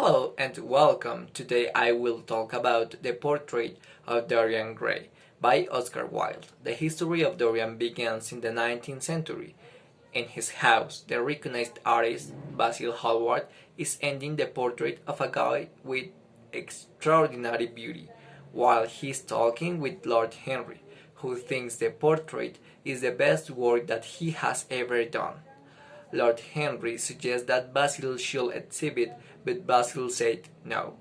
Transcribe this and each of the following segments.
Hello and welcome. Today I will talk about the portrait of Dorian Gray by Oscar Wilde. The history of Dorian begins in the 19th century. In his house, the recognized artist Basil Hallward is ending the portrait of a guy with extraordinary beauty, while he is talking with Lord Henry, who thinks the portrait is the best work that he has ever done. Lord Henry suggests that Basil should exhibit, but Basil said no.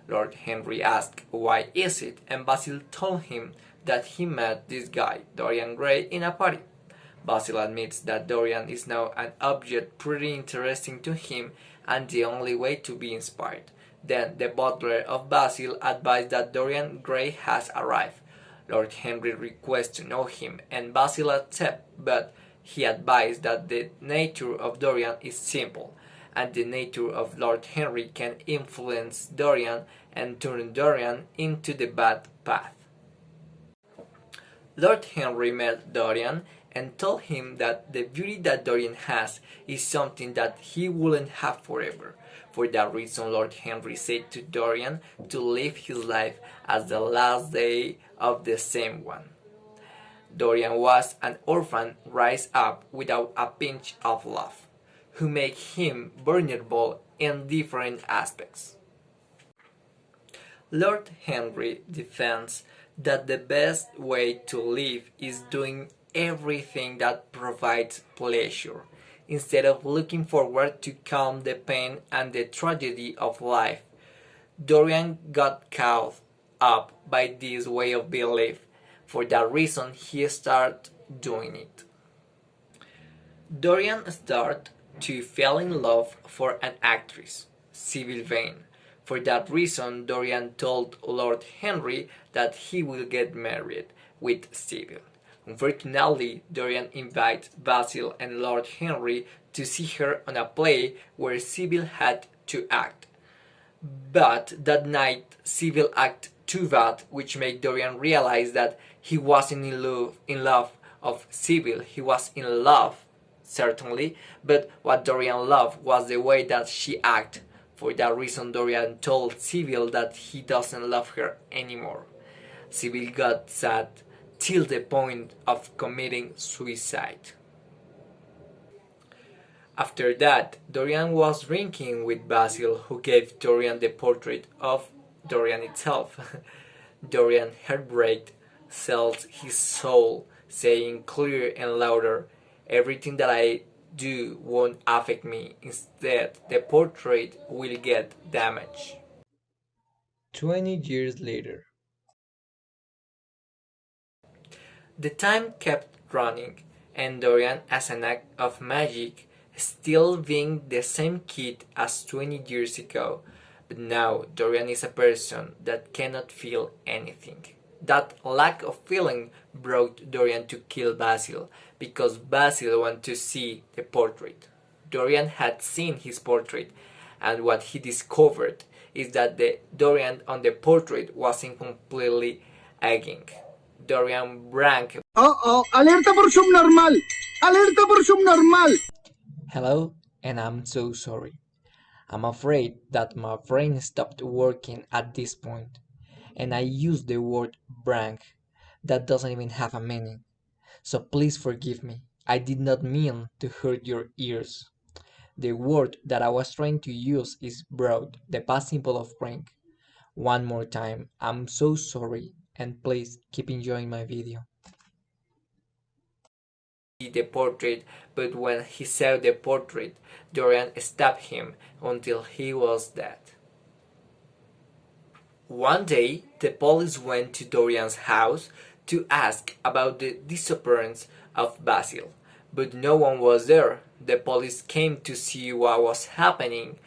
Lord Henry asked why is it, and Basil told him that he met this guy, Dorian Gray, in a party. Basil admits that Dorian is now an object pretty interesting to him and the only way to be inspired. Then the butler of Basil advised that Dorian Gray has arrived. Lord Henry requests to know him, and Basil accepts, but he advised that the nature of Dorian is simple, and the nature of Lord Henry can influence Dorian and turn Dorian into the bad path. Lord Henry met Dorian and told him that the beauty that Dorian has is something that he wouldn't have forever. For that reason, Lord Henry said to Dorian to live his life as the last day of the same one. Dorian was an orphan raised up without a pinch of love, who make him vulnerable in different aspects. Lord Henry defends that the best way to live is doing everything that provides pleasure, instead of looking forward to calm the pain and the tragedy of life. Dorian got caught up by this way of belief. For that reason, he started doing it. Dorian started to fall in love for an actress, Sybil Vane. For that reason, Dorian told Lord Henry that he will get married with Sybil. Unfortunately, Dorian invites Basil and Lord Henry to see her on a play where Sybil had to act. But that night, Sybil acted too bad, which made Dorian realize that he wasn't in love of Sybil. He was in love, certainly, but what Dorian loved was the way that she acted. For that reason, Dorian told Sybil that he doesn't love her anymore. Sybil got sad till the point of committing suicide. After that, Dorian was drinking with Basil, who gave Dorian the portrait of Dorian itself. Dorian, heartbreaked, sells his soul, saying clearer and louder, "Everything that I do won't affect me. Instead, the portrait will get damaged." 20 years later. The time kept running, and Dorian, as an act of magic, still being the same kid as 20 years ago. But now Dorian is a person that cannot feel anything. That lack of feeling brought Dorian to kill Basil, because Basil wanted to see the portrait. Dorian had seen his portrait, and what he discovered is that the Dorian on the portrait wasn't completely aging. Dorian drank. Alerta por subnormal. Alerta por subnormal. Hello, and I'm so sorry. I'm afraid that my brain stopped working at this point, and I used the word "brank" that doesn't even have a meaning. So please forgive me. I did not mean to hurt your ears. The word that I was trying to use is broad, the past simple of prank. One more time, I'm so sorry, and please keep enjoying my video. The portrait, but when he saw the portrait, Dorian stabbed him until he was dead. One day, the police went to Dorian's house to ask about the disappearance of Basil, but no one was there. The police came to see what was happening,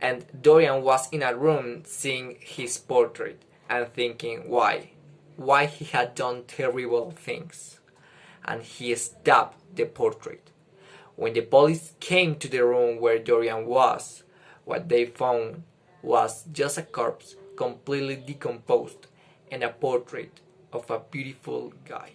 and Dorian was in a room seeing his portrait and thinking why he had done terrible things. And he stabbed the portrait. When the police came to the room where Dorian was, what they found was just a corpse completely decomposed and a portrait of a beautiful guy.